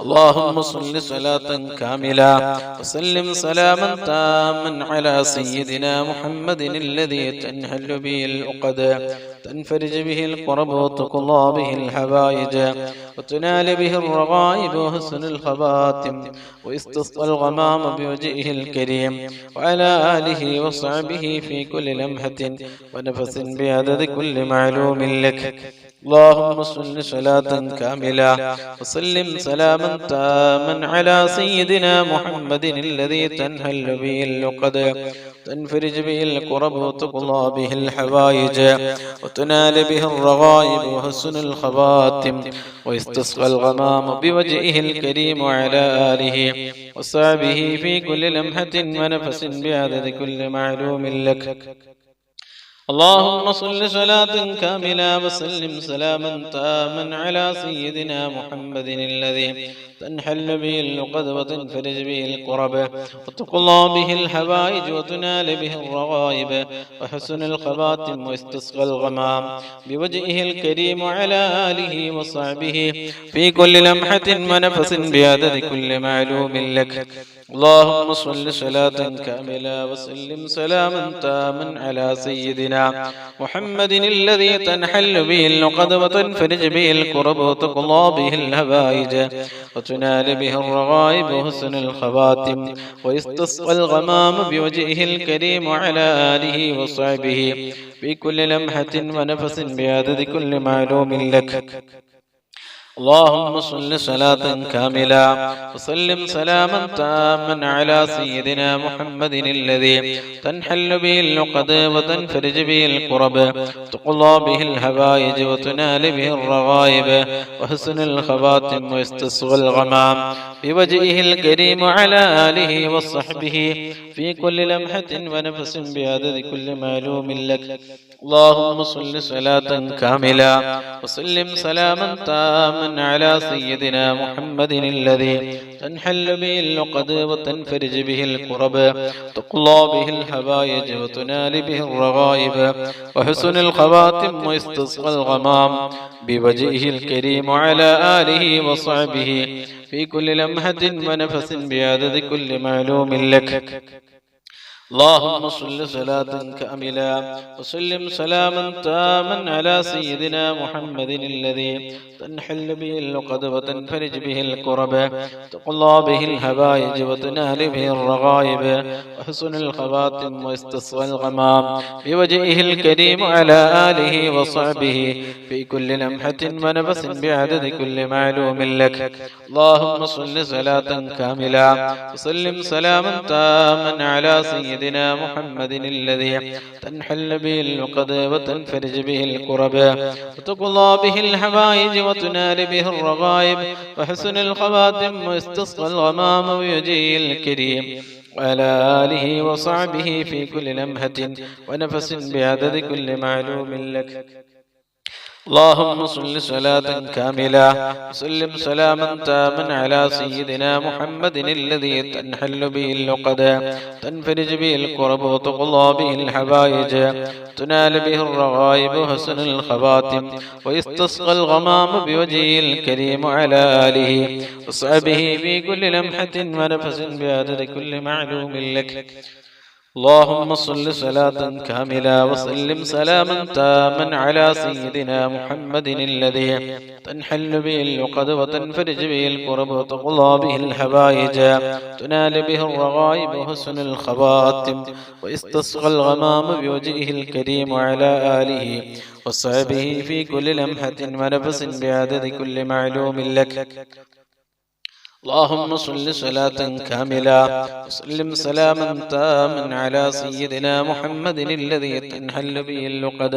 اللهم صل صلاة كاملة وسلم سلاما تاما على سيدنا محمد الذي تنحل به العقد تنفرج به الكرب وتقضى به الحوائج وتنال به الرغائب وحسن الخواتم ويستسقى الغمام بوجهه الكريم وعلى آله وصحبه في كل لمحة ونفس بعدد كل معلوم لك. اللهم صل صلاة كاملة وسلم سلاما تاما على سيدنا محمد الذي تنحل به العقد تنفرج به الكرب وتقضى به الحوائج وتنال به الرغائب وحسن الخواتم ويستسقى الغمام بوجهه الكريم وعلى آله وصحبه في كل لمحة ونفس بعدد كل معلوم لك. اللهم صل صلاة كاملة وسلم سلاما تاما على سيدنا محمد الذي تنحل به العقد وتنفرج به الكرب وتقضى به الحوائج وتنال به الرغائب وحسن الخواتم ويستسقى الغمام بوجهه الكريم وعلى آله وصحبه في كل لمحة ونفس بعدد كل معلوم لك. اللهم صل صلاة كاملة وسلم سلاما تاما على سيدنا محمد الذي تنحل به العقد وتنفرج به الكرب وتقضى به الحوائج وتنال به الرغائب وحسن الخواتم ويستسقى الغمام بوجهه الكريم وعلى آله وصحبه في كل لمحة ونفس بعدد كل معلوم لك. اللهم صل صلاة كاملة وسلم سلاما تاما على سيدنا محمد الذي تنحل به العقد وتنفرج به الكرب تقضى به الحوائج وتنال به الرغائب وحسن الخواتم ويستسقى الغمام بوجهه الكريم وعلى آله وصحبه في كل لمحة ونفس بعدد كل معلوم لك. اللهم صل صلاة كاملة وسلم سلاما تاما على سيدنا محمد الذي تنحل به العقد وتنفرج به الكرب تقضى به الحوائج وتنال به الرغائب وحسن الخواتم ويستسقى الغمام بوجهه الكريم وعلى آله وصحبه في كل لمحة ونفس بعدد كل معلوم لك. اللهم صل صلاة كاملة وسلم سلاما تاما على سيدنا محمد الذي تنحل به العقد وتنفرج به الكرب تقضى به الحوائج وتنال به الرغائب وحسن الخواتم ويستسقى الغمام بوجهه الكريم على آله وصحبه في كل لمحة ونفس بعدد كل معلوم لك. اللهم صل صلاة كاملة وسلم سلاما تاما على سيدنا محمد الذي تنحل به العقد وتنفرج به الكرب وتقضى به الحوائج وتنال به الرغائب وحسن الخواتم ويستسقى الغمام بوجهه الكريم وعلى آله وصحبه في كل لمحة ونفس بعدد كل معلوم لك. اللهم صل صلاة كاملة وسلم سلاما تاما على سيدنا محمد الذي تنحل به العقد تنفرج به الكرب وتقضى به الحوائج تنال به الرغائب وحسن الخواتم ويستسقى الغمام بوجهه الكريم على آله وصحبه في كل لمحة ونفس بعدد كل معلوم لك. اللهم صل صلاة كاملة وسلم سلاما تاما على سيدنا محمد الذي تنحل به العقد وتنفرج به الكرب وتقضى به الحوائج تنال به الرغائب وحسن الخواتم ويستسقى الغمام بوجهه الكريم وعلى آله وصحبه في كل لمحة ونفس بعدد كل معلوم لك. اللهم صل صلاة كاملة وسلم سلاما تاما على سيدنا محمد الذي تنحل به العقد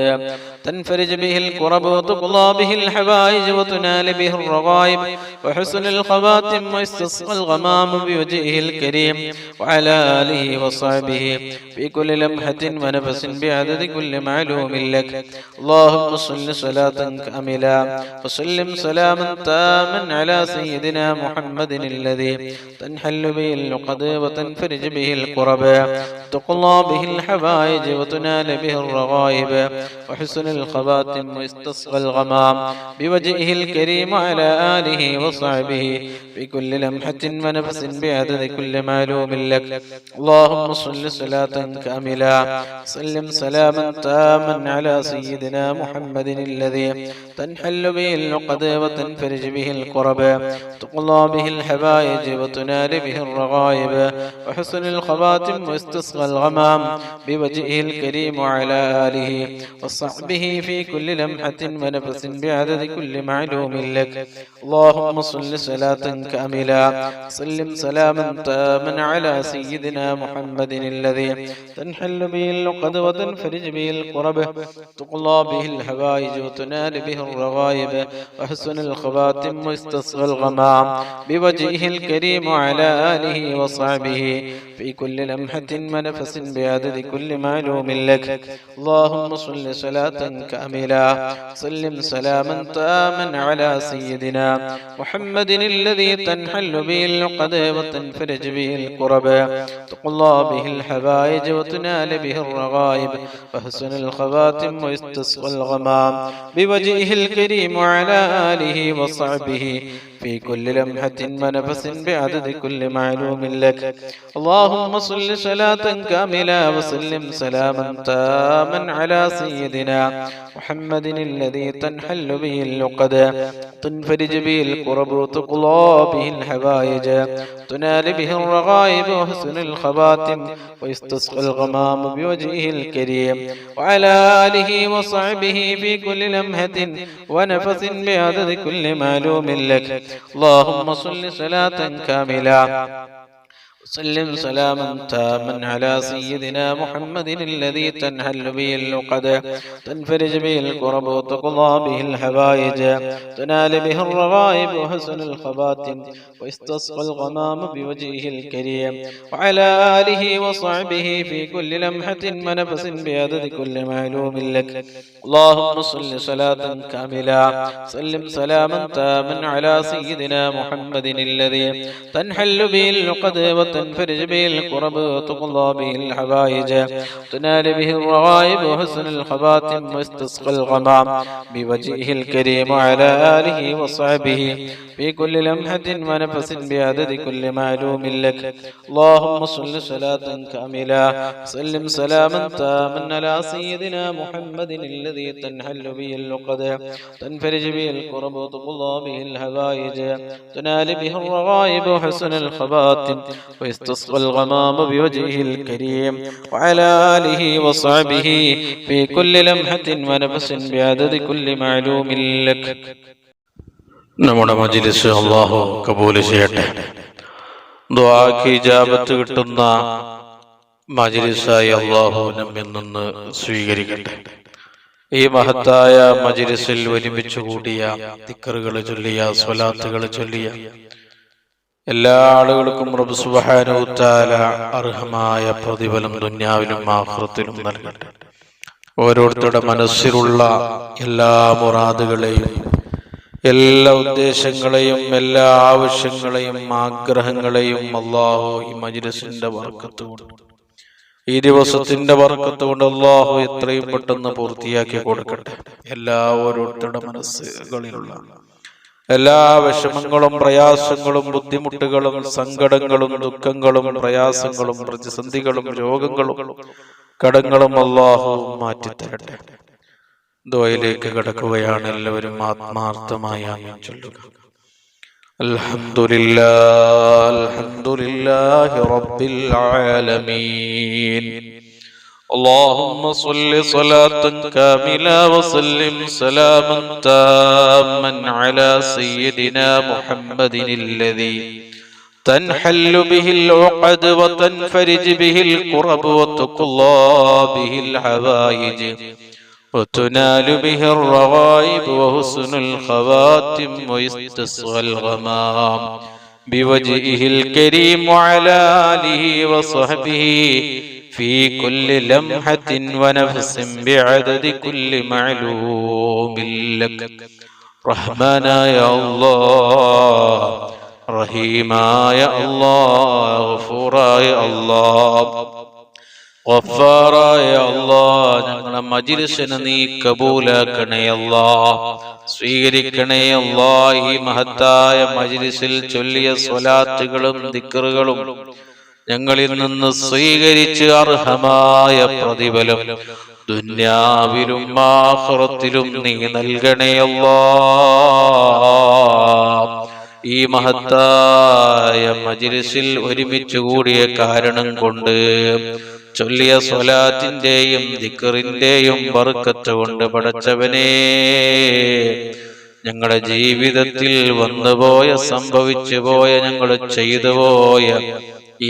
تنفرج به الكرب وتقضى به الحوائج وتنال به الرغائب وحسن الخواتم ويستسقى الغمام بوجهه الكريم وعلى آله وصحبه في كل لمحة ونفس بعدد كل معلوم لك. اللهم صل صلاة كاملة وسلم سلاما تاما على سيدنا محمد محمد الذي تنحل به اللقد وتنفرج به الكرب تقضى به الحوائج وتنال به الرغائب وحسن الخواتم واستسقى الغمام بوجهه الكريم على آله وصحبه في كل لمحة ونفس بعدد كل معلوم لك. اللهم صل صلاة كاملة سلم سلاما تاما على سيدنا محمد الذي تنحل به اللقد وتنفرج به الكرب تقضى به الحوائج وتنال به الرغائب وحسن الخواتم واستسقى الغمام بوجهه الكريم على آله وصحبه في كل لمحة ونفس بعدد كل معلوم لك. اللهم صل صلاة كاملة سلم سلاما تاما على سيدنا محمد الذي تنحل به اللقد وتنفرج به الكرب تقضى به الحوائج وتنال به الرغائب وحسن الخواتم واستسقى الغمام بوجهه الكريم على آله وصحبه في كل لمحة ونفس بعدد كل معلوم لك. اللهم صل صلاة كاملة سلم سلاما تاما على سيدنا محمد الذي تنحل به اللقد وتنفرج به الكرب تقضى به الحوائج وتنال به الرغائب وحسن الخواتم واستسقى الغمام بوجهه الكريم على آله وصحبه في كل لمحة ونفس بعدد كل معلوم لك. اللهم صل صلاة كاملة وسلم سلاما تاما على سيدنا محمد الذي تنحل به اللقد تنفرج به الكرب وتقضى به الحوائج تنال به الرغائب وحسن الخواتم ويستسقى الغمام بوجهه الكريم وعلى آله وصحبه في كل لمحة ونفس بعدد كل معلوم لك. اللهم صل صلاة كاملة وسلم سلاما تاما على سيدنا محمد الذي تنحل به اللقد تنفرج به الكرب وتقضى به الحوائج تنال به الرغائب وحسن الخواتم واستسقى الغمام بوجهه الكريم وعلى آله وصحبه في كل لمحة ونفس بعدد كل معلوم لك. اللهم صل صلاة كاملة سلم سلاما تاما على سيدنا محمد الذي تنحل به اللقد تنفرج به الكرب وتقضى به الحوائج تنال به الرغائب وحسن الخواتم واستسقى الغمام بوجهه الكريم وعلى آله وصحبه في كل لمحة ونفس بعدد كل معلوم لك. اللهم صل صلاة كاملة سلم سلاما تاما على سيدنا محمد الذي تنحل به اللقد تنفرج به الكرب وتقضى به الحوائج تنال به الرغائب وحسن الخواتم ويستسقى الغمام بوجهه الكريم وعلى آله وصحبه في كل لمحة ونفس بعدد كل معلوم لك. നമ്മുടെ മജ്‌ലിസ് അല്ലാഹു കബൂൽ ചെയ്യട്ടെ. ദുആക്ക് ഇജാബത്ത് കിട്ടുന്ന മജ്‌ലിസായി അല്ലാഹു നമ്മിൽ നിന്ന് സ്വീകരിക്കട്ടെ. ഈ മഹത്തായ മജ്‌ലിസിൽ ഒരുമിച്ച് കൂടിയ ദിക്റുകൾ ചൊല്ലിയ സ്വലാത്തുകൾ ചൊല്ലിയ എല്ലാ ആളുകൾക്കും റബ്ബ് സുബ്ഹാനഹു വ തആല അർഹമായ പ്രതിഫലം ദുനിയാവിലും ആഖിറത്തിലും നൽകട്ടെ. ഓരോരുത്തരുടെ മനസ്സിലുള്ള എല്ലാ മുറാദുകളെയും എല്ലാ ഉദ്ദേശങ്ങളെയും എല്ലാ ആവശ്യങ്ങളെയും ആഗ്രഹങ്ങളെയും അല്ലാഹു ഈ മജ്‌ലിസിന്റെ ബർക്കത്ത് കൊണ്ട് ഈ ദിവസത്തിന്റെ ബർക്കത്ത് കൊണ്ട് അല്ലാഹു എത്രയും പെട്ടെന്ന് പൂർത്തിയാക്കി കൊടുക്കട്ടെ. എല്ലാ ഓരോരുത്തരുടെ മനസ്സുകളിലുള്ള എല്ലാ വിഷമങ്ങളും പ്രയാസങ്ങളും ബുദ്ധിമുട്ടുകളും സങ്കടങ്ങളും ദുഃഖങ്ങളും പ്രയാസങ്ങളും പ്രതിസന്ധികളും രോഗങ്ങളും കടങ്ങളും അല്ലാഹു മാറ്റിത്തരട്ടെ. ദുആയിലേക്ക് കടക്കുകയാണ്. എല്ലാവരും ആത്മാർത്ഥമായി ആമീൻ ചൊല്ലുക. അൽഹംദുലില്ലാഹി റബ്ബിൽ ആലമീൻ. اللهم صل صلاة كاملة وسلم سلاما تاما على سيدنا محمد الذي تنحل به العقد وتنفرج به الكرب وتقضى به الحوائج وتنال به الرغائب وحسن الخواتم ويستسقى الغمام بوجهه الكريم وعلى آله وصحبه في كل لمحة ونفس بعدد كل معلوم لك. رحمنا يا الله റഹീമായ അല്ലാഹ്, ഗഫൂറായ അല്ലാഹ്, ഗഫാറായ അല്ലാഹ്, ഞങ്ങളുടെ മജ്ലിസിനെ നീ കബൂലാക്കണേ അല്ലാഹ്, സ്വീകരിക്കണേ അല്ലാഹ്. ഈ മഹത്തായ മജ്ലിസിൽ ചൊല്ലിയ സ്വലാത്തുകളും ദിക്റുകളും ഞങ്ങളിൽ നിന്ന് സ്വീകരിച്ച് അർഹമായ പ്രതിഫലം ദുനിയാവിലും ആഖിറത്തിലും നീ നൽകണേ അല്ലാഹ്. ഈ മഹത്തായ മജ്ലിസിൽ ഒരുമിച്ച് കൂടിയ കാരണം കൊണ്ട്, ചൊല്ലിയ സ്വലാത്തിന്റെയും ദിക്റിന്റെയും ബർക്കത്ത് കൊണ്ട് പടച്ചവനേ, ഞങ്ങളുടെ ജീവിതത്തിൽ വന്നുപോയ, സംഭവിച്ചു പോയ, ഞങ്ങൾ ചെയ്തു പോയ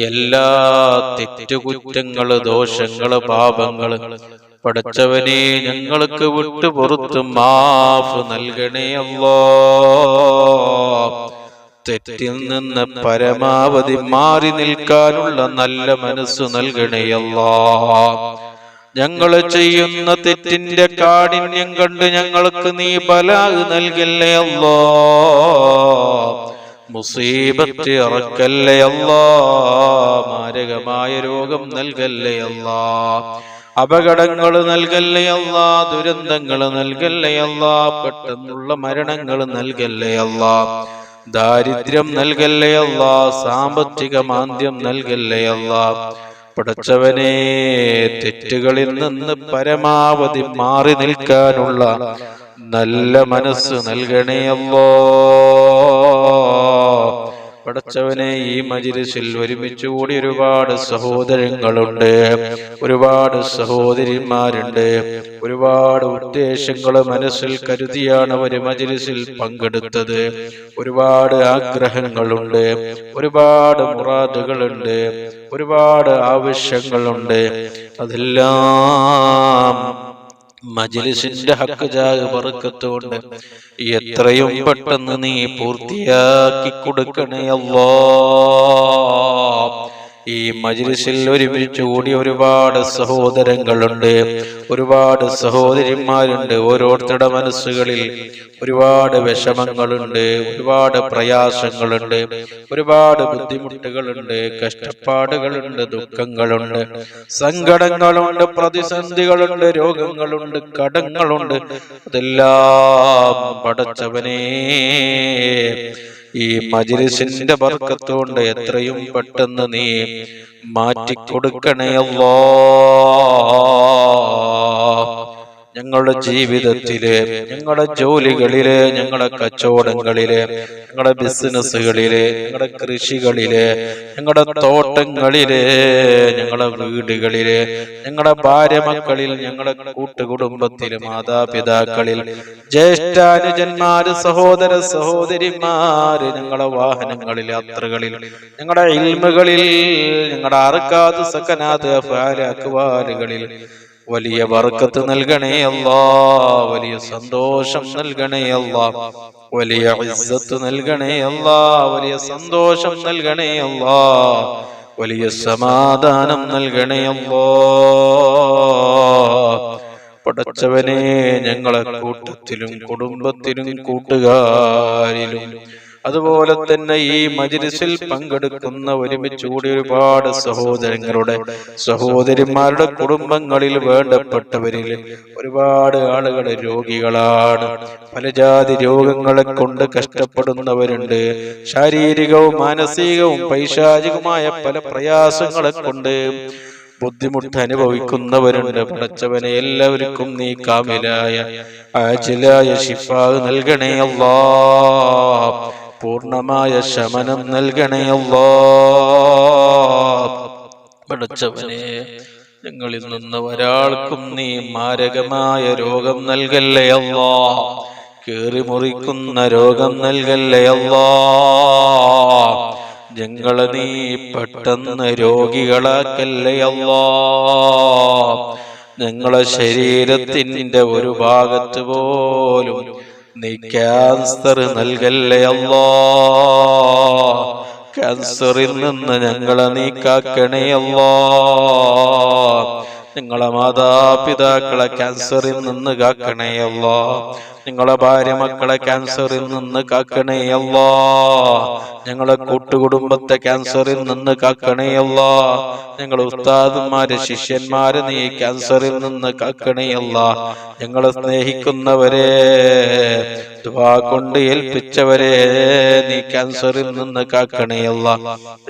എല്ലാ തെറ്റുകുറ്റങ്ങള്, ദോഷങ്ങള്, പാപങ്ങള് പടച്ചവനെ ഞങ്ങൾക്ക് വിട്ടു പുറത്ത് മാഫ് നൽകണേ അല്ലാഹ്. തെറ്റിൽ നിന്ന് പരമാവധി മാറി നിൽക്കാനുള്ള നല്ല മനസ്സ് നൽകണേ അല്ലാഹ്. ഞങ്ങൾ ചെയ്യുന്ന തെറ്റിന്റെ കാഠിന്യം കണ്ട് ഞങ്ങൾക്ക് നീ ബലാഗ് നൽകല്ലേ അല്ലാഹ്. മുസീബത്ത് ഇറക്കല്ലേ അല്ലാഹ്. മാരകമായ രോഗം നൽകല്ലേ അല്ലാഹ്. അപകടങ്ങൾ നൽകല്ലേ അല്ലാഹ്. ദുരന്തങ്ങൾ നൽകല്ലേ അല്ലാഹ്. പെട്ടെന്നുള്ള മരണങ്ങൾ നൽകല്ലേ അല്ലാഹ്. ദാരിദ്ര്യം നൽകല്ലേ അല്ലാഹ്. സാമ്പത്തിക മാന്ദ്യം നൽകല്ലേ അല്ലാഹ്. പടച്ചവനെ, തെറ്റുകളിൽ നിന്ന് പരമാവധി മാറി നിൽക്കാനുള്ള നല്ല മനസ്സ് നൽകണേ അല്ലാഹ്. പടച്ചവനെ, ഈ മജ്ലിസിൽ ഒരുമിച്ച് കൂടി ഒരുപാട് സഹോദരങ്ങളുണ്ട്, ഒരുപാട് സഹോദരിമാരുണ്ട്. ഒരുപാട് ഉദ്ദേശങ്ങൾ മനസ്സിൽ കരുതിയാണ് ഒരു മജ്ലിസിൽ പങ്കെടുത്തത്. ഒരുപാട് ആഗ്രഹങ്ങളുണ്ട്, ഒരുപാട് മുറാദുകളുണ്ട്, ഒരുപാട് ആവശ്യങ്ങളുണ്ട്. അതെല്ലാം മജ്ലിസിന്റെ ഹക്ക് ജാഹ് ബർക്കത്ത് കൊണ്ട് എത്രയും പെട്ടെന്ന് നീ പൂർത്തിയാക്കി കൊടുക്കണേ അല്ലാഹ്. ഈ മജ്ലിസിൽ ഒരുമിച്ച് കൂടി ഒരുപാട് സഹോദരങ്ങളുണ്ട്, ഒരുപാട് സഹോദരിമാരുണ്ട്. ഓരോരുത്തരുടെ മനസ്സുകളിൽ ഒരുപാട് വിഷമങ്ങളുണ്ട്, ഒരുപാട് പ്രയാസങ്ങളുണ്ട്, ഒരുപാട് ബുദ്ധിമുട്ടുകളുണ്ട്, കഷ്ടപ്പാടുകളുണ്ട്, ദുഃഖങ്ങളുണ്ട്, സങ്കടങ്ങളുണ്ട്, പ്രതിസന്ധികളുണ്ട്, രോഗങ്ങളുണ്ട്, കടങ്ങളുണ്ട്. അതെല്ലാം പടച്ചവനേ, ഈ മജ്ലിസിന്റെ ബർക്കത്ത് കൊണ്ട് എത്രയും പെട്ടെന്ന് നീ മാറ്റിക്കൊടുക്കണേ അല്ലാഹ്. ഞങ്ങളുടെ ജീവിതത്തില്, ഞങ്ങളുടെ ജോലികളില്, ഞങ്ങളുടെ കച്ചവടങ്ങളില്, ഞങ്ങളുടെ ബിസിനസ്സുകളില്, ഞങ്ങളുടെ കൃഷികളില്, ഞങ്ങളുടെ തോട്ടങ്ങളില്, ഞങ്ങളുടെ വീടുകളില്, ഞങ്ങളുടെ ഭാര്യ മക്കളിൽ, ഞങ്ങളുടെ കൂട്ടുകുടുംബത്തില്, മാതാപിതാക്കളിൽ, ജ്യേഷ്ഠാനുജന്മാര്, സഹോദര സഹോദരിമാര്, ഞങ്ങളുടെ വാഹനങ്ങളിൽ, യാത്രകളിൽ, ഞങ്ങളുടെ ഇൽമുകളിൽ, ഞങ്ങളുടെ അർക്കാത്ത്, സക്കനാത്ത്, അഫ്ആല്, അക്വാലുകളിൽ വലിയ ബർക്കത്ത് നൽകണേ അല്ലാഹ്. വലിയ സന്തോഷം നൽകണേ അല്ലാഹ്. വലിയ ഇസ്സത്ത് നൽകണേ അല്ലാഹ്. വലിയ സന്തോഷം നൽകണേ അല്ലാഹ്. വലിയ സമാധാനം നൽകണേ അല്ലാഹ്. പടച്ചവനെ, ഞങ്ങളെ കൂട്ടത്തിലും കുടുംബത്തിലും കൂട്ടുകാരിലും അതുപോലെ തന്നെ ഈ മജ്ലിസിൽ പങ്കെടുക്കുന്ന ഒരുമിച്ച് കൂടി ഒരുപാട് സഹോദരങ്ങളുടെ, സഹോദരിമാരുടെ കുടുംബങ്ങളിൽ വേണ്ടപ്പെട്ടവരിൽ ഒരുപാട് ആളുകൾ രോഗികളാണ്. പല ജാതി രോഗങ്ങളെ കൊണ്ട് കഷ്ടപ്പെടുന്നവരുണ്ട്. ശാരീരികവും മാനസികവും പൈശാചികവുമായ പല പ്രയാസങ്ങളെ കൊണ്ട് ബുദ്ധിമുട്ട് അനുഭവിക്കുന്നവരുണ്ട്. പടച്ചവനെ, എല്ലാവർക്കും നീ കാമിലായ ആജിലായ ശിഫാ നൽകണേ അല്ലാഹ്. പൂർണ്ണമായ ശമനം നൽകണേ അല്ലാഹ്. പടച്ചവനെ, ഞങ്ങളിൽ നിന്ന് ഒരാൾക്കും നീ മാരകമായ രോഗം നൽകല്ലേ അല്ലാഹ്. കേറി മുറിക്കുന്ന രോഗം നൽകല്ലേ അല്ലാഹ്. ഞങ്ങളെ നീ പെട്ടെന്ന് രോഗികളാക്കല്ലേ അല്ലാഹ്. ഞങ്ങളെ ശരീരത്തിന്റെ ഒരു ഭാഗത്ത് പോലും നീ ക്യാൻസർ നൽകല്ലേ അല്ലാഹ്. ക്യാൻസറിൽ നിന്ന് ഞങ്ങളെ നീ കാക്കണേ അല്ലാഹ്. ഞങ്ങളെ മാതാപിതാക്കളെ ക്യാൻസറിൽ നിന്ന് കാക്കണേ അല്ലാഹ്. ഞങ്ങളെ ഭാര്യ മക്കളെ ക്യാൻസറിൽ നിന്ന് കാക്കണേ അല്ലാ. ഞങ്ങളെ കൂട്ടുകുടുംബത്തെ ക്യാൻസറിൽ നിന്ന് കാക്കണേ അല്ലാ. ഞങ്ങളെ ഉസ്താദുമാരെ ശിഷ്യന്മാരെ നീ ക്യാൻസറിൽ നിന്ന് കാക്കണേ അല്ലാ. ഞങ്ങളെ സ്നേഹിക്കുന്നവരെ ദുആ കൊണ്ട് ഏൽപ്പിച്ചവരെ നീ ക്യാൻസറിൽ നിന്ന് കാക്കണേ അല്ലാ.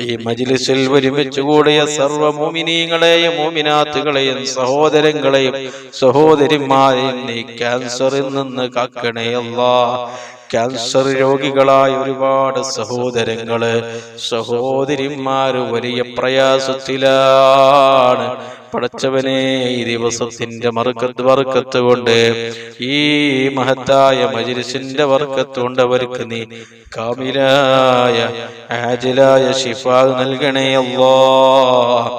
ഈ മജ്ലിസിൽ ഒരുമിച്ച് കൂടിയ സർവ്വ മുഅ്മിനീങ്ങളെയും മുഅ്മിനാത്തുകളെയും സഹോദരങ്ങളെയും സഹോദരിമാരെയും നീ ക്യാൻസറിൽ നിന്ന് കാക്കണേ അല്ലാ. ക്യാൻസർ രോഗികളായ ഒരുപാട് സഹോദരങ്ങള് സഹോദരിമാര് വലിയ പ്രയാസത്തിലാണ്. പടച്ചവനെ, ഈ ദിവസത്തിന്റെ ബർക്കത്ത് കൊണ്ട്, ഈ മഹത്തായ മജ്ലിസിന്റെ ബർക്കത്ത് കൊണ്ട് അവർക്ക് നീ കാമിലായ ആജിലായ ശിഫാ നൽകണേ അല്ലാഹ്.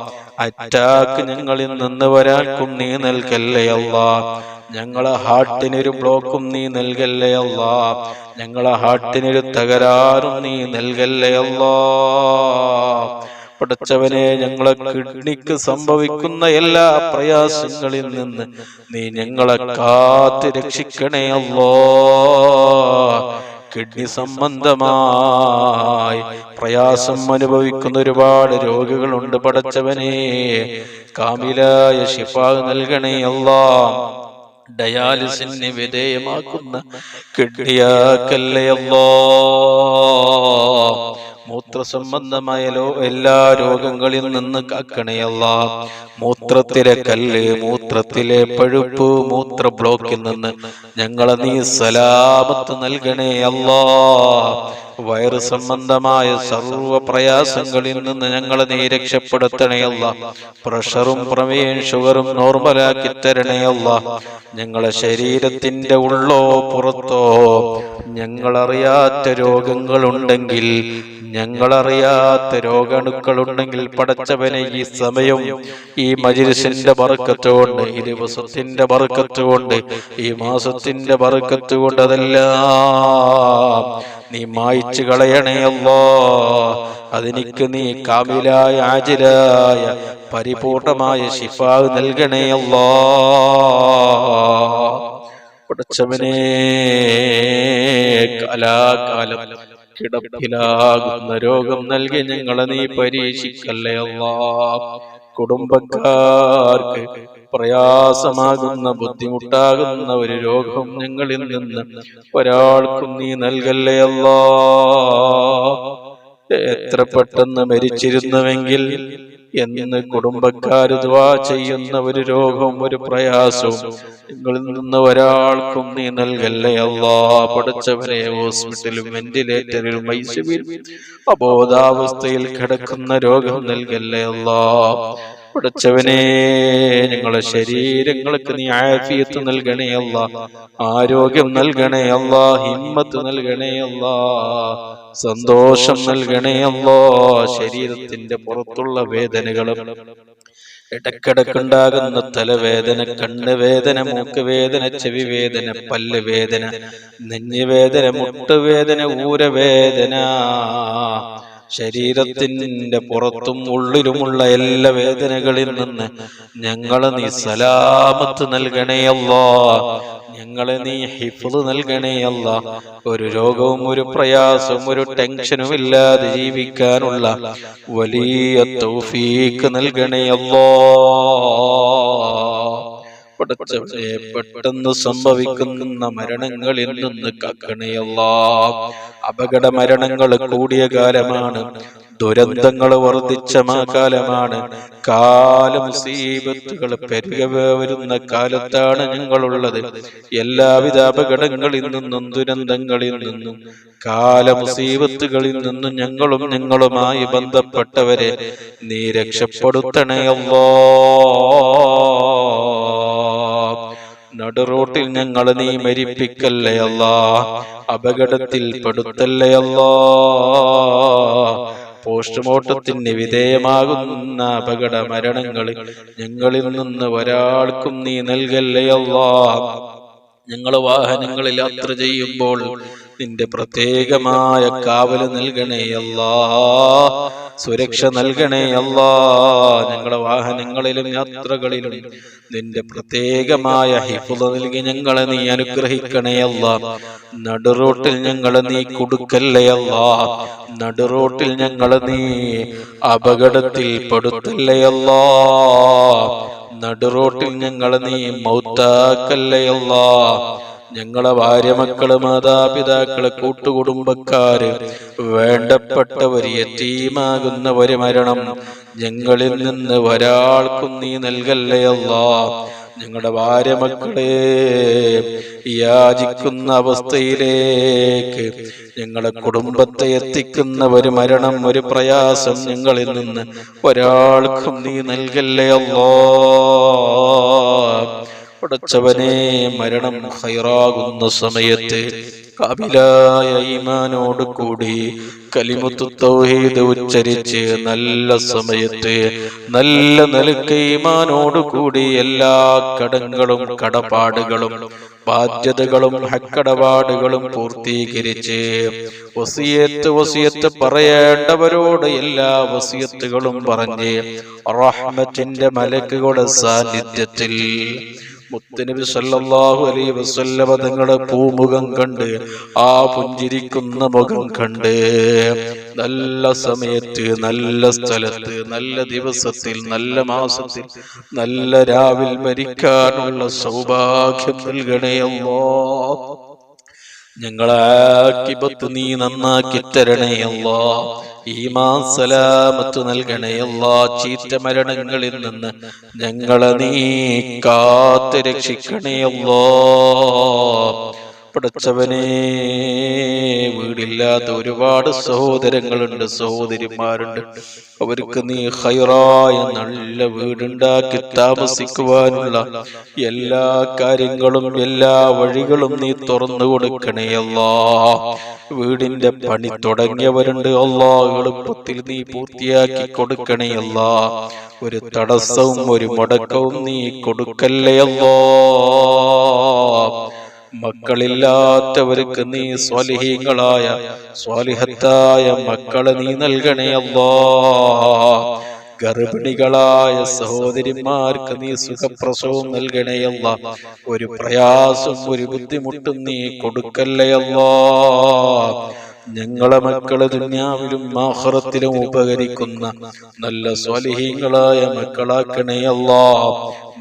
അറ്റാക്ക് ഞങ്ങളിൽ നിന്ന് വരാൻക്കും നീ നൽകല്ലേ അല്ലാഹ്. ഞങ്ങളെ ഹാർട്ടിനൊരു ബ്ലോക്കും നീ നൽകല്ലേ അല്ലാഹ്. ഞങ്ങളെ ഹാർട്ടിനൊരു തകരാറും നീ നൽകല്ലേ അല്ലാഹ്. പടച്ചവനെ, ഞങ്ങളെ കിഡ്നിക്ക് സംഭവിക്കുന്ന എല്ലാ പ്രയാസങ്ങളിൽ നിന്ന് നീ ഞങ്ങളെ കാത്ത് രക്ഷിക്കണേ അല്ലാഹ്. കിഡ്നി സംബന്ധമായി പ്രയാസം അനുഭവിക്കുന്ന ഒരുപാട് രോഗികളുണ്ട്. പടച്ചവനെ, കാമിലായ ശിഫാ നൽകണേ അല്ലാഹ്. ഡയാലിസിന് വിധേയമാക്കുന്ന കിഡ്നിയാക്കല്ലേ അല്ലാഹ്. മൂത്ര സംബന്ധമായ എല്ലാ രോഗങ്ങളിൽ നിന്ന് കാക്കണേ അല്ലാഹ്. മൂത്രത്തിലെ കല്ല്, മൂത്രത്തിലെ പഴുപ്പ്, മൂത്ര ബ്ലോക്കിൽ നിന്ന് ഞങ്ങളെ നീ സലാമത്ത് നൽകണേ അല്ലാഹ്. വയറ് സംബന്ധമായ സർവ്വ പ്രയാസങ്ങളിൽ നിന്ന് ഞങ്ങളെ നീ രക്ഷപ്പെടുത്തണേ അല്ലാഹ്. പ്രഷറും പ്രമേയം ഷുഗറും നോർമലാക്കി തരണേ അല്ലാഹ്. ഞങ്ങളെ ശരീരത്തിന്റെ ഉള്ളോ പുറത്തോ ഞങ്ങളറിയാത്ത രോഗങ്ങളുണ്ടെങ്കിൽ, ഞങ്ങളറിയാത്ത രോഗാണുക്കളുണ്ടെങ്കിൽ പടച്ചവനെ, ഈ സമയം ഈ മജ്ലിസിന്റെ ബർക്കത്ത് കൊണ്ട്, ഈ ദിവസത്തിന്റെ ബർക്കത്ത് കൊണ്ട്, ഈ മാസത്തിന്റെ ബർക്കത്ത് കൊണ്ട് അതെല്ലാം നീ മായ്ച്ചു കളയണേ അല്ലാഹ്. അതെനിക്ക് നീ കാമിലായ ആജിലായ പരിപൂർണമായ ശിഫാ നൽകണേ അല്ലാഹ്. പടച്ചവനെ, കാലാകാലം കിടപ്പിലാകുന്ന രോഗം നൽകി ഞങ്ങളെ നീ പരീക്ഷിക്കല്ലേ അല്ലാഹ്. കുടുംബക്കാർക്ക് പ്രയാസമാകുന്ന, ബുദ്ധിമുട്ടാകുന്ന ഒരു രോഗം ഞങ്ങളിൽ നിന്ന് ഒരാൾക്കും നീ നൽകല്ലേ അല്ലാഹ്. എത്ര പെട്ടെന്ന് മരിച്ചിരുന്നുവെങ്കിൽ എന്ന് കുടുംബക്കാര് ദുആ ചെയ്യുന്ന ഒരു രോഗവും ഒരു പ്രയാസവും നിങ്ങളിൽ നിന്ന് ഒരാൾക്കും നീ നൽകല്ലേ അല്ലാഹ്. പടച്ചവനെ, ഹോസ്പിറ്റലും വെന്റിലേറ്ററിലും ഐസിയുവിലും അബോധാവസ്ഥയിൽ കിടക്കുന്ന രോഗം നൽകല്ലേ അല്ലാഹ്. പടച്ചവനെ, ഞങ്ങളെ ശരീരങ്ങൾക്ക് നീ ആഫിയത്ത് നൽകണേ അല്ലാഹ്. ആരോഗ്യം നൽകണേ അല്ലാഹ്. ഹിമ്മത്ത് നൽകണേ അല്ലാഹ്. സന്തോഷം നൽകണേ അല്ലാഹ്. ശരീരത്തിന്റെ പുറത്തുള്ള വേദനകളും, ഇടക്കിടക്കുണ്ടാകുന്ന തലവേദന, കണ്ണുവേദന, മൂക്കുവേദന, ചെവി വേദന, പല്ല് വേദന, നെഞ്ഞുവേദന, മുട്ടുവേദന, ഊരവേദന, ശരീരത്തിന്റെ പുറത്തും ഉള്ളിലുമുള്ള എല്ലാ വേദനകളിൽ നിന്ന് ഞങ്ങളെ നീ സലാമത്ത് നൽകണേ അല്ലാഹ്. ഞങ്ങളെ നീ ഹിഫ്ള് നൽകണേ അല്ലാഹ്. ഒരു രോഗവും ഒരു പ്രയാസവും ഒരു ടെൻഷനും ഇല്ലാതെ ജീവിക്കാനുള്ള വലിയ തൗഫീഖ് നൽകണേ അല്ലാഹ്. പടച്ചവനെ, പെട്ടെന്ന് സംഭവിക്കുന്ന മരണങ്ങളിൽ നിന്ന് കാക്കണേ അല്ലാഹ്. അപകട മരണങ്ങൾ കൂടിയ കാലമാണ്, ദുരന്തങ്ങൾ വർദ്ധിച്ച കാലമാണ്, മുസീബത്തുകൾ പെരുകി വരുന്ന കാലത്താണ് ഞങ്ങളുള്ളത്. എല്ലാവിധ അപകടങ്ങളിൽ നിന്നും ദുരന്തങ്ങളിൽ നിന്നും മുസീബത്തുകളിൽ നിന്നും ഞങ്ങളും ഞങ്ങളുമായി ബന്ധപ്പെട്ടവരെ നീ രക്ഷപ്പെടുത്തണേ അല്ലാഹ്. നടുറോട്ടിൽ ഞങ്ങളെ നീ മരിപ്പിക്കല്ലേ അല്ലാഹ്. അപകടത്തിൽ പെടുത്തല്ലേ അല്ലാഹ്. പോസ്റ്റ്മോർട്ടത്തിന് വിധേയമാകുന്ന അപകട മരണങ്ങൾ ഞങ്ങളിൽ നിന്ന് ഒരാൾക്കും നീ നൽകല്ലേ അല്ലാഹ്. ഞങ്ങൾ വാഹനങ്ങളിൽ യാത്ര ചെയ്യുമ്പോൾ നിന്റെ പ്രത്യേകമായ കാവല് നൽകണേ അല്ലാ, സുരക്ഷ നൽകണേ അല്ലാ. ഞങ്ങളുടെ വാഹനങ്ങളിലും യാത്രകളിലും നിന്റെ പ്രത്യേകമായ ഹിഫ്ള് നൽകി ഞങ്ങളെ നീ അനുഗ്രഹിക്കണേ അല്ലാ. നടുറോട്ടിൽ ഞങ്ങളെ നീ കൊടുക്കല്ലേ അല്ലാ, നടുറോട്ടിൽ ഞങ്ങളെ നീ അപകടത്തിൽ പെടുത്തല്ലേ അല്ലാ, നടുറോട്ടിൽ ഞങ്ങളെ നീ മൗത്താക്കല്ലേ അല്ലാ. ഞങ്ങളെ ഭാര്യ, മക്കള്, മാതാപിതാക്കള്, കൂട്ടുകുടുംബക്കാര്, വേണ്ടപ്പെട്ടവര്, യതീമാകുന്നവര് മരണം ഞങ്ങളിൽ നിന്ന് ഒരാൾക്കും നീ നൽകല്ലേ അല്ലാ. ഞങ്ങളുടെ ഭാര്യ മക്കളെ യാചിക്കുന്ന അവസ്ഥയിലേക്ക് ഞങ്ങളെ കുടുംബത്തെ എത്തിക്കുന്ന ഒരു മരണം, ഒരു പ്രയാസം ഞങ്ങളിൽ നിന്ന് ഒരാൾക്കും നീ നൽകല്ലേ അല്ലാ. പടച്ചവനെ, മരണം ഖൈറാകുന്ന സമയത്ത് കാബിലായ ഈമാനോട് കൂടി കലിമത്തു തൗഹീദ് ഉച്ചരിച്ച് നല്ല സമയത്ത് നല്ല നിലക്ക് ഈമാനോട് കൂടി എല്ലാ കടങ്ങളും കടപ്പാടുകളും ബാധ്യതകളും ഹക്കടപാടുകളും പൂർത്തീകരിച്ച് വസിയത്ത് പറയേണ്ടവരോട് എല്ലാ വസിയത്തുകളും പറഞ്ഞ് റഹ്മത്തിന്റെ മലക്കുകളുടെ സാന്നിധ്യത്തിൽ മുത്തുനബി സല്ലല്ലാഹു അലൈഹി വസല്ലമ തങ്ങളുടെ പൂമുഖം കണ്ട്, ആ പുഞ്ചിരിക്കുന്ന മുഖം കണ്ട് നല്ല സമയത്ത്, നല്ല സ്ഥലത്ത്, നല്ല ദിവസത്തിൽ, നല്ല മാസത്തിൽ, നല്ല രാവിൽ മരിക്കാനുള്ള സൗഭാഗ്യം നൽകണേ അല്ലാഹ്. ഞങ്ങളെ ആഖിബത്ത് നീ നന്നാക്കി തരണേ അല്ലാഹ്. ഈമാൻ സലാമത്ത് നൽകണേ അല്ലാഹ്. ചീത്ത മരണങ്ങളിൽ നിന്ന് ഞങ്ങളെ നീ കാത്ത് രക്ഷിക്കണേ അല്ലാഹ്. പടച്ചവനെ, വീടില്ലാത്ത ഒരുപാട് സഹോദരങ്ങളുണ്ട്, സഹോദരിമാരുണ്ട്. അവർക്ക് നീ ഖൈറായ നല്ല വീടുണ്ടാക്കി താമസിക്കുവാനുള്ള എല്ലാ കാര്യങ്ങളും എല്ലാ വഴികളും നീ തുറന്നു കൊടുക്കണേ അല്ലാഹ്. വീടിന്റെ പണി തുടങ്ങിയവരുണ്ട് അല്ലാഹ്, എളുപ്പത്തിൽ നീ പൂർത്തിയാക്കി കൊടുക്കണേ അല്ലാഹ്. ഒരു തടസ്സവും ഒരു മുടക്കവും നീ കൊടുക്കല്ലേ അല്ലാഹ്. മക്കളില്ലാത്തവർക്ക് നീ സ്വാലിഹീങ്ങളായ സ്വാലിഹത്തായ മക്കളെ നീ നൽകണേ അല്ലാഹ്. ഗർഭിണികളായ സഹോദരിമാർക്ക് നീ സുഖപ്രസവം നൽകണേ അല്ലാഹ്. ഒരു പ്രയാസം ഒരു ബുദ്ധിമുട്ടും നീ കൊടുക്കല്ലേ അല്ലാഹ്. ഞങ്ങളെ മക്കളെ ദുനിയാവിലും ആഖിറത്തിലും ഉപകരിക്കുന്ന നല്ല സ്വാലിഹീങ്ങളായ മക്കളാക്കണേ അല്ലാഹ്.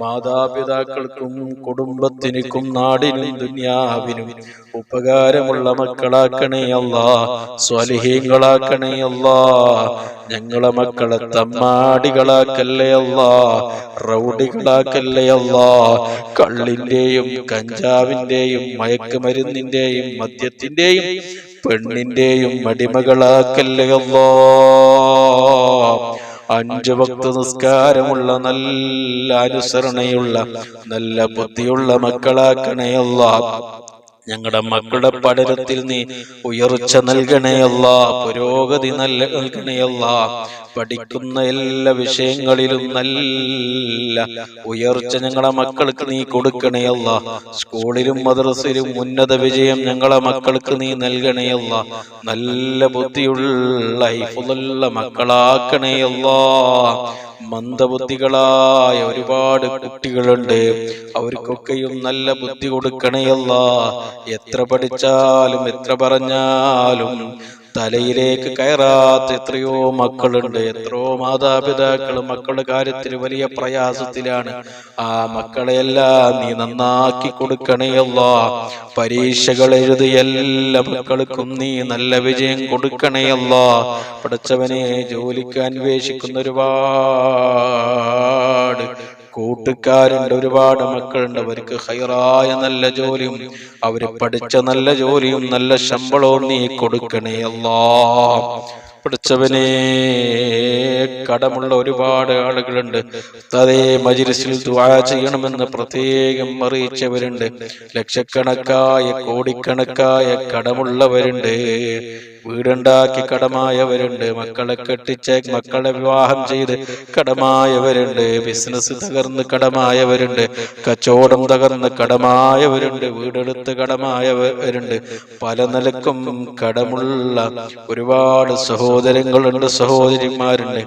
മാതാപിതാക്കൾക്കും കുടുംബത്തിനും നാടിനും ദുനിയാവിനും ഉപകാരമുള്ള മക്കളാക്കണേ അല്ലാഹ്. സ്വാലിഹീങ്ങളാക്കണേ അല്ലാഹ്. ഞങ്ങളെ മക്കളെ തമ്മാടികളാക്കല്ലേ അല്ലാഹ്, റൗഡികളാക്കല്ലേ അല്ലാഹ്. കള്ളിന്റെയും കഞ്ചാവിന്റെയും മയക്കുമരുന്നിന്റെയും മദ്യത്തിന്റെയും പെണ്ണിന്റെയും അടിമകളാക്കല്ലേ അല്ലാഹ്. 5 വക്ത് നിസ്കാരമുള്ള നല്ല അനുസരണയുള്ള നല്ല ബുദ്ധിയുള്ള മക്കളാക്കണേ അല്ലാഹ്. ഞങ്ങളുടെ മക്കളുടെ പഠനത്തിൽ നീ ഉയർച്ച നൽകണേ അല്ലാഹ്. പുരോഗതി നൽകണേ അല്ലാഹ്. പഠിക്കുന്ന എല്ലാ വിഷയങ്ങളിലും നല്ല ഉയർച്ച ഞങ്ങളെ മക്കൾക്ക് നീ കൊടുക്കണേ അല്ലാഹ്. സ്കൂളിലും മദ്രസയിലും ഉന്നത വിജയം ഞങ്ങളെ മക്കൾക്ക് നീ നൽകണേ അല്ലാഹ്. നല്ല ബുദ്ധിയുള്ള ഹിഫ്ളുള്ള മക്കളാക്കണേ അല്ലാഹ്. മന്ദബുദ്ധികളായ ഒരുപാട് കുട്ടികളുണ്ട്, അവർക്കൊക്കെയും നല്ല ബുദ്ധി കൊടുക്കണേ അല്ലാഹ്. എത്ര പഠിച്ചാലും എത്ര പറഞ്ഞാലും തലയിലേക്ക് കയറാത്ത എത്രയോ മക്കളുണ്ട്. എത്രയോ മാതാപിതാക്കൾ മക്കളുടെ കാര്യത്തിൽ വലിയ പ്രയാസത്തിലാണ്. ആ മക്കളെയെല്ലാം നീ നന്നാക്കി കൊടുക്കണേ അല്ലാഹ്. പരീക്ഷകൾ എഴുതി എല്ലാ മക്കൾക്കും നീ നല്ല വിജയം കൊടുക്കണേ അല്ലാഹ്. പഠിച്ചവനെ, ജോലിക്ക് അന്വേഷിക്കുന്ന ഒരുപാട് കൂട്ടുകാരുണ്ട്, ഒരുപാട് മക്കളുണ്ട്. അവർക്ക് ഖൈറായ നല്ല ജോലിയും അവര് പഠിച്ച നല്ല ജോലിയും നല്ല ശമ്പളവും നീ കൊടുക്കണേ അല്ലാഹ്. പഠിച്ചവനെ, കടമുള്ള ഒരുപാട് ആളുകളുണ്ട്. അതേ മജ്‌ലിസിൽ ദുആ ചെയ്യണമെന്ന് പ്രത്യേകം അറിയിച്ചവരുണ്ട്. ലക്ഷക്കണക്കായ കോടിക്കണക്കായ കടമുള്ളവരുണ്ട്. വീടുണ്ടാക്കി കടമായവരുണ്ട്, മക്കളെ കെട്ടിച്ച് മക്കളെ വിവാഹം ചെയ്ത് കടമായവരുണ്ട്, ബിസിനസ് തകർന്ന് കടമായവരുണ്ട്, കച്ചവടം തകർന്ന് കടമായവരുണ്ട്, വീടെടുത്ത് കടമായവരുണ്ട്. പല നിലക്കും കടമുള്ള ഒരുപാട് സഹോദരങ്ങളുണ്ട്, സഹോദരിമാരുണ്ട്.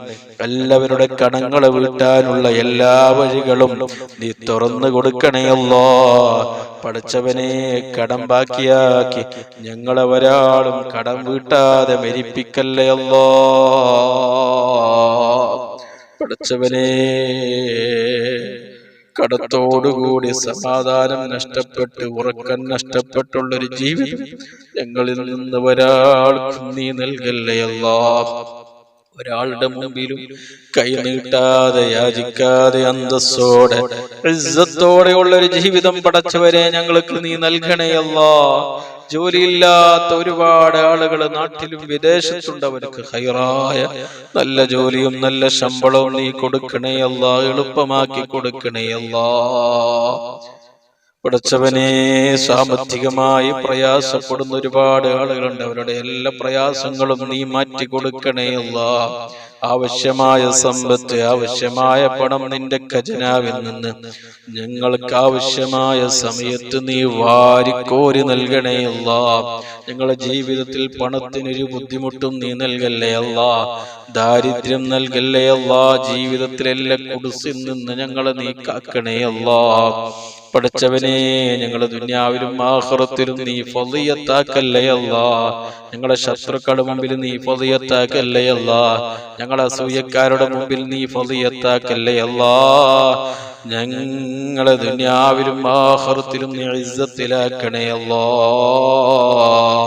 എല്ലാവരുടെ കടങ്ങളെ വീട്ടാനുള്ള എല്ലാ വഴികളും നീ തുറന്നു കൊടുക്കണേ അല്ലാഹ്. പടച്ചവനെ, കടം ബാക്കിയാക്കി ഞങ്ങളെ ഒരാളും കടം വീട്ടാതെ മരിപ്പിക്കല്ലേ അല്ലാഹ്. പടച്ചവനെ, കടത്തോടുകൂടി സമാധാനം നഷ്ടപ്പെട്ട് ഉറക്കം നഷ്ടപ്പെട്ടുള്ളൊരു ജീവിതം ഞങ്ങളിൽ നിന്ന് ഒരാൾക്കും നീ നൽകല്ലേ അല്ലാഹ്. ഒരാളുടെ മുമ്പിലും കൈ നീട്ടാതെ യാചിക്കാതെ അന്തസ്സോടെ ഇസ്സത്തോടെയുള്ള ഒരു ജീവിതം പടച്ചവരെ ഞങ്ങൾക്ക് നീ നൽകണേ അല്ലാഹ്. ജോലിയില്ലാത്ത ഒരുപാട് ആളുകൾ നാട്ടിലും വിദേശത്തുണ്ട്. അവർക്ക് ഹൈറായ നല്ല ജോലിയും നല്ല ശമ്പളവും നീ കൊടുക്കണേ അല്ലാഹ്, എളുപ്പമാക്കി കൊടുക്കണേ അല്ലാഹ്. പടച്ചവനെ, സാമ്പത്തികമായി പ്രയാസപ്പെടുന്ന ഒരുപാട് ആളുകളുണ്ട്. അവരുടെ എല്ലാ പ്രയാസങ്ങളും നീ മാറ്റി കൊടുക്കണേ അല്ലാഹ്. ആവശ്യമായ സമ്പത്ത്, ആവശ്യമായ പണം നിന്റെ ഖജനാവിൽ നിന്ന് ഞങ്ങൾക്ക് ആവശ്യമായ സമയത്ത് നീ വാരിക്കോരി നൽകണേ അല്ലാഹ്. ഞങ്ങളുടെ ജീവിതത്തിൽ പണത്തിനൊരു ബുദ്ധിമുട്ടും നീ നൽകല്ലേ അല്ലാഹ്. ദാരിദ്ര്യം നൽകല്ലേ അല്ലാഹ്. ജീവിതത്തിലെല്ലാം കുടുസിൽ നിന്ന് ഞങ്ങളെ നീ കാക്കണേ അല്ലാഹ്. പടച്ചവനെ, ഞങ്ങളുടെ ദുനിയാവിലും ആഖിറത്തിലും നീ ഫളിയത്താക്കല്ലേ അല്ലാഹ്. ഞങ്ങളുടെ ശത്രുക്കളുടെ മുമ്പിൽ നീ ഫളിയത്താക്കല്ലേ അല്ലാഹ്. ഞങ്ങളുടെ അസൂയക്കാരുടെ മുമ്പിൽ നീ ഫളിയത്താക്കല്ലേ അല്ലാഹ്. ഞങ്ങളെ ദുനിയാവിലും ആഖിറത്തിലും നീ ഇസ്സത്തിലാക്കണേ അല്ലാഹ്.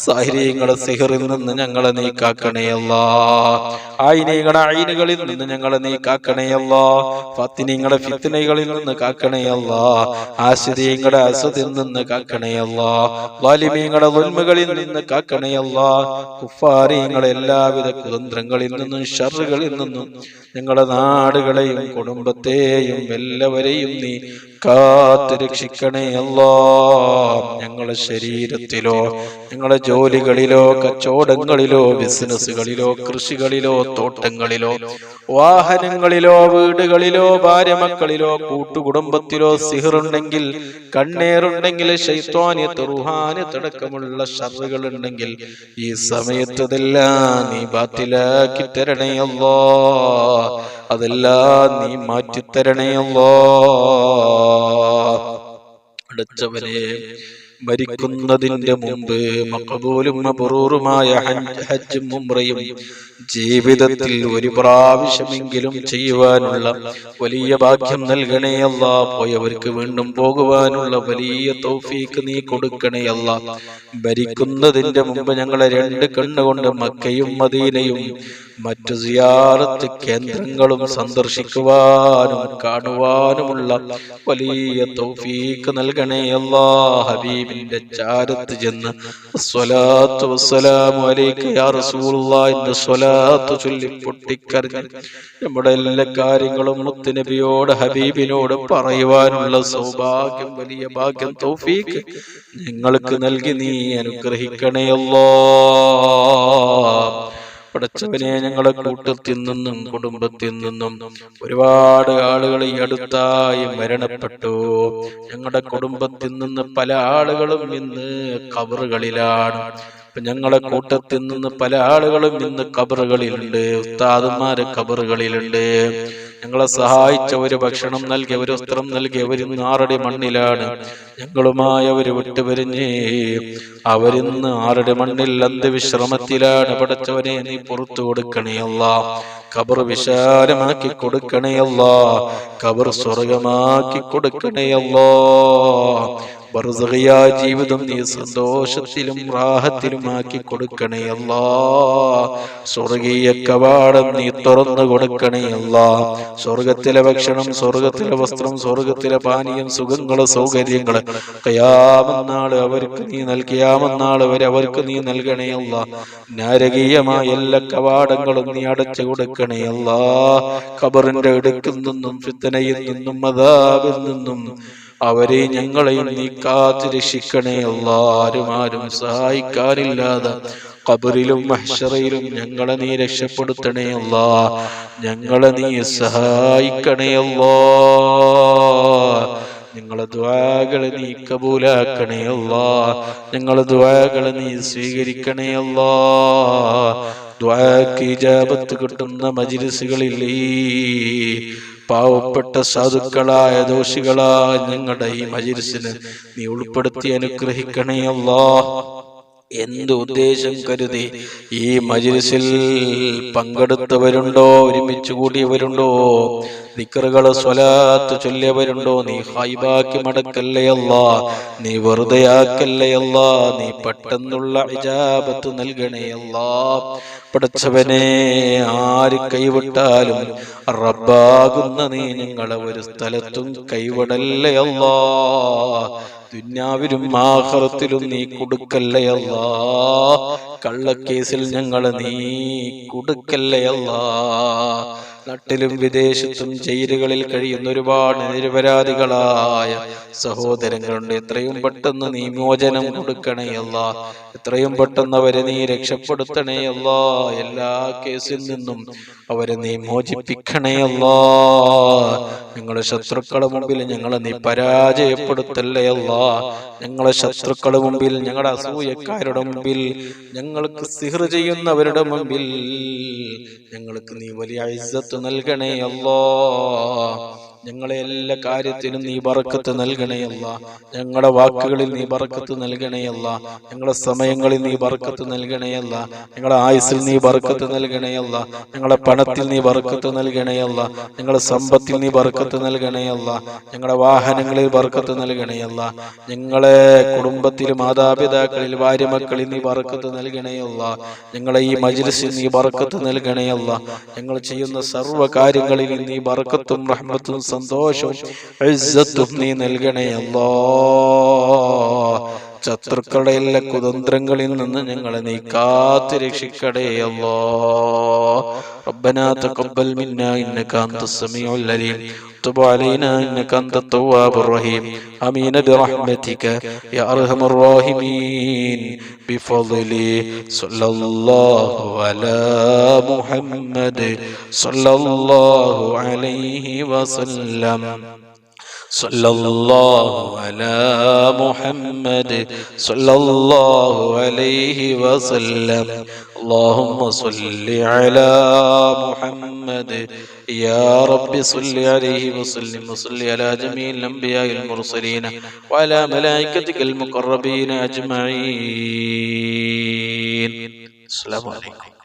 സാഹിര്യങ്ങളുടെ സിഹറിൽ നിന്ന് ഞങ്ങളെ നീ കാക്കണേ അല്ലാഹ്. ആയിനീങ്ങളുടെ ഐനുകളിൽ നിന്ന് ഞങ്ങളെ നീ കാക്കണേ അല്ലാഹ്. ഫത്തിനീങ്ങളുടെ ഫിത്നകളിൽ നിന്ന് കാക്കണേ അല്ലാഹ്. ആശിരീങ്ങളുടെ അസദിൽ നിന്ന് കാക്കണേ അല്ലാഹ്. ളാലിമീങ്ങളുടെ ദുൽമുകളിൽ നിന്ന് കാക്കണേ അല്ലാഹ്. കുഫാരീങ്ങളുടെ എല്ലാവിധ കുതന്ത്രങ്ങളിൽ നിന്നും ശർറുകളിൽ നിന്നും ഞങ്ങളുടെ നാടുകളെയും കുടുംബത്തെയും എല്ലാവരെയും നീ കാത്ത് രക്ഷിക്കണേ അല്ലാഹ്. ഞങ്ങളുടെ ശരീരത്തിലോ ഞങ്ങളുടെ ജോലികളിലോ കച്ചവടങ്ങളിലോ ബിസിനസ്സുകളിലോ കൃഷികളിലോ തോട്ടങ്ങളിലോ വാഹനങ്ങളിലോ വീടുകളിലോ ഭാര്യ മക്കളിലോ കൂട്ടുകുടുംബത്തിലോ സിഹറുണ്ടെങ്കിൽ, കണ്ണേറുണ്ടെങ്കിൽ, ശൈത്വാനിയത്ത് റുഹാനിയത്ത് അടക്കമുള്ള ശർറുകൾ ഉണ്ടെങ്കിൽ ഈ സമയത്തതെല്ലാം നീ ബാത്തിലാക്കി തരണേ അല്ലാഹ്. അതെല്ലാം നീ മാറ്റിത്തരണേ അല്ലാഹ്. അടുത്തവനെ, മരിക്കുന്നതിന്റെ മുമ്പ് മഖബൂലും മബ്റൂറുമായ ഹജ്ജും ഉംറയും ജീവിതത്തിൽ ഒരു പ്രാവശ്യമെങ്കിലും ചെയ്യുവാനുള്ള വലിയ ഭാഗ്യം നൽകണേ അല്ലാഹ്. പോയവർക്ക് വീണ്ടും പോകുവാനുള്ള വലിയ തൗഫീഖ് നീ കൊടുക്കണേ അല്ലാഹ്. മരിക്കുന്നതിന്റെ മുമ്പ് ഞങ്ങളെ രണ്ട് കണ്ണുകൊണ്ട് മക്കയും മദീനയും മറ്റു സിയാറത്ത് കേന്ദ്രങ്ങളും സന്ദർശിക്കുവാനും കാണുവാനുമുള്ള വലിയ തൗഫീഖ് നൽകണേ അല്ലാഹ്. ഹബീബിന്റെ ചാരത്ത് ചെന്ന് സ്വലാത്തു വസ്സലാമു അലൈക യാ റസൂലുള്ളാഹ് എന്ന സ്വലാത്ത് ചൊല്ലി പൊട്ടിക്കരഞ്ഞ് നമ്മുടെ എല്ലാ കാര്യങ്ങളും മുത്തുനബിയോട് ഹബീബിനോട് പറയുവാനുള്ള സൗഭാഗ്യം, വലിയ ഭാഗ്യം, തൗഫീഖ് ഞങ്ങൾക്ക് നൽകി നീ അനുഗ്രഹിക്കണേ അല്ലാഹ്. പടച്ചവനെ, ഞങ്ങളെ കൂട്ടത്തിൽ നിന്നും കുടുംബത്തിൽ നിന്നും ഒരുപാട് ആളുകൾ ഈ അടുത്തായി മരണപ്പെട്ടു. ഞങ്ങളുടെ കുടുംബത്തിൽ നിന്ന് പല ആളുകളും ഇന്ന് ഖബറുകളിലാണ്. ഞങ്ങളെ കൂട്ടത്തിൽ നിന്ന് പല ആളുകളും ഇന്ന് ഖബറുകളിലുണ്ട്. ഉസ്താദുമാര് ഖബറുകളിലുണ്ട്. ഞങ്ങളെ സഹായിച്ചവര്, ഭക്ഷണം നൽകിയവര്, വസ്ത്രം നൽകിയവര് ഇന്ന് ആറടി മണ്ണിലാണ്. ഞങ്ങളുമായി അവര് വിട്ടുപിരിഞ്ഞ് അവരിന്ന് ആറടി മണ്ണിൽ അന്ത്യവിശ്രമത്തിലാണ്. പടച്ചവനെ, നീ പുറത്തു കൊടുക്കണേ അല്ലാഹ്. ഖബർ വിശാലമാക്കി കൊടുക്കണേ അല്ലാഹ്. ഖബർ സ്വർഗമാക്കി കൊടുക്കണേ അല്ലാഹ്. ബർസഖിയായ ജീവിതം നീ സന്തോഷത്തിലും റാഹത്തിലും ആക്കി കൊടുക്കണേ അല്ലാഹ്. സ്വർഗീയ കവാടം നീ തുറന്നു കൊടുക്കണേ അല്ലാഹ്. സ്വർഗത്തിലെ ഭക്ഷണം, സ്വർഗത്തിലെ വസ്ത്രം, സ്വർഗത്തിലെ പാനീയം, സുഖങ്ങള്, സൗകര്യങ്ങള് ഖിയാമത്ത് നാൾ അവർക്ക് നീ നൽകിയാമന്നാൾ വരെ അവർക്ക് നീ നൽകണേ അല്ലാഹ്. നാരകീയമായ എല്ലാ കവാടങ്ങളും നീ അടച്ചു കൊടുക്കണേ അല്ലാഹ്. ഖബറിന്റെ ഇടുക്കിൽ നിന്നും ഫിത്നയിൽ നിന്നും അദാബിൽ നിന്നും അവരെ ഞങ്ങളെയും നീ കാത്ത് രക്ഷിക്കണേ അല്ലാഹ്. ആരും സഹായിക്കാനില്ലാതെ ഖബറിലും മഹ്ശറയിലും ഞങ്ങളെ നീ രക്ഷപ്പെടുത്തണേ അല്ലാ. ഞങ്ങളെ നീ സഹായിക്കണേ അല്ലാ. ഞങ്ങളെ ദുആകളെ നീ കബൂലാക്കണേ അല്ലാ. ഞങ്ങളെ ദുആകളെ നീ സ്വീകരിക്കണേ അല്ലാ. ദുആക്ക് ഇജാബത്ത് കിട്ടുന്ന മജ്ലിസുകളിൽ ഈ പാവപ്പെട്ട സാധുക്കളായ ദോഷികളായ ഞങ്ങളുടെ ഈ മജ്ലിസിനെ നീ ഉൾപ്പെടുത്തി അനുഗ്രഹിക്കണേ അല്ലാ. എന്ത് ഉദ്ദേശം കരുതി ഈ മജ്ലിസിൽ പങ്കെടുത്തവരുണ്ടോ, ഒരുമിച്ച് കൂടിയവരുണ്ടോ, ദിക്റുകള് സ്വലാത്ത് ചൊല്ലിയവരുണ്ടോ, നീ ഹൈബാക്കി മടക്കല്ലേ അല്ലാ. നീ വെറുതെയാക്കല്ലേ അല്ലാ. നീ പെട്ടെന്നുള്ള ഇജാബത്ത് നൽകണേ അല്ലാ. പടച്ചവനെ, ആര് കൈവിട്ടാലും റബ്ബാകുന്ന നീ ഞങ്ങളെ ഒരു സ്ഥലത്തും കൈവിടല്ലേ അല്ലാ. ദുനിയാവിലും ആഖിറത്തിലും നീ കൊടുക്കല്ലേ അല്ലാ. കള്ളക്കേസിൽ ഞങ്ങളെ നീ കൊടുക്കല്ലേ അല്ലാ. നാട്ടിലും വിദേശത്തും ജയിലുകളിൽ കഴിയുന്ന ഒരുപാട് നിരപരാധികളായ സഹോദരങ്ങളുണ്ട്. എത്രയും പെട്ടെന്ന് നീ മോചനം കൊടുക്കണേ അല്ലാ. എത്രയും പെട്ടെന്ന് അവരെ നീ രക്ഷപ്പെടുത്തണേ അല്ലാ. എല്ലാ കേസിൽ നിന്നും അവരെ നീ മോചിപ്പിക്കണേ അല്ലാ. ഞങ്ങളുടെ ശത്രുക്കളുടെ മുമ്പിൽ ഞങ്ങളെ നീ പരാജയപ്പെടുത്തല്ലേ അല്ലാ. ഞങ്ങളെ ശത്രുക്കളുടെ മുമ്പിൽ, ഞങ്ങളുടെ അസൂയക്കാരുടെ മുമ്പിൽ, ഞങ്ങൾക്ക് സിഹ്ർ ചെയ്യുന്നവരുടെ മുമ്പിൽ ഞങ്ങൾക്ക് നീ വലിയ ഇസ്സത്ത് നൽകണേ അല്ലാ. ഞങ്ങളെ എല്ലാ കാര്യത്തിനും നീ ബറക്കത്ത് നൽകണേ അല്ലാ. ഞങ്ങളുടെ വാക്കുകളിൽ നീ ബറക്കത്ത് നൽകണേ അല്ലാ. ഞങ്ങളുടെ സമയങ്ങളിൽ നീ ബറക്കത്ത് നൽകണേ അല്ലാ. ഞങ്ങളുടെ ആയുസ്സിൽ നീ ബറക്കത്ത് നൽകണേ അല്ലാ. ഞങ്ങളുടെ പണത്തിൽ നീ ബറക്കത്ത് നൽകണേ അല്ലാ. ഞങ്ങളുടെ സമ്പത്തിൽ നീ ബറക്കത്ത് നൽകണേ അല്ലാ. ഞങ്ങളുടെ വാഹനങ്ങളിൽ ബറക്കത്ത് നൽകണേ അല്ലാ. ഞങ്ങളെ കുടുംബത്തിൽ, മാതാപിതാക്കളിൽ, ഭാര്യമക്കളിൽ നീ ബറക്കത്ത് നൽകണേ അല്ലാ. ഞങ്ങളെ ഈ മജ്ലിസിൽ നീ ബറക്കത്ത് നൽകണേ അല്ലാ. ഞങ്ങൾ ചെയ്യുന്ന സർവ്വ കാര്യങ്ങളിൽ നീ ബറക്കത്തും റഹ്മത്തും സന്തോഷവും ഇസ്സത്തും നീ നൽകണേ അല്ലാ. ശത്രുക്കളുടെ എല്ലാ കുതന്ത്രങ്ങളിൽ നിന്ന് ഞങ്ങളെ നീ കാത്ത് രക്ഷിക്കണേ അല്ലാ. ربنا تقبل منا إنك أنت السميع العليم تب علينا إنك أنت التواب الرحيم آمين برحمتك يا أرحم الراحمين بفضل صلى الله على محمد صلى الله عليه وسلم صلى الله على محمد صلى الله عليه وسلم اللهم صل على محمد يا رب صل عليه وسلم وصل على جميع الأنبياء المرسلين وعلى ملائكتك المقربين أجمعين. السلام عليكم.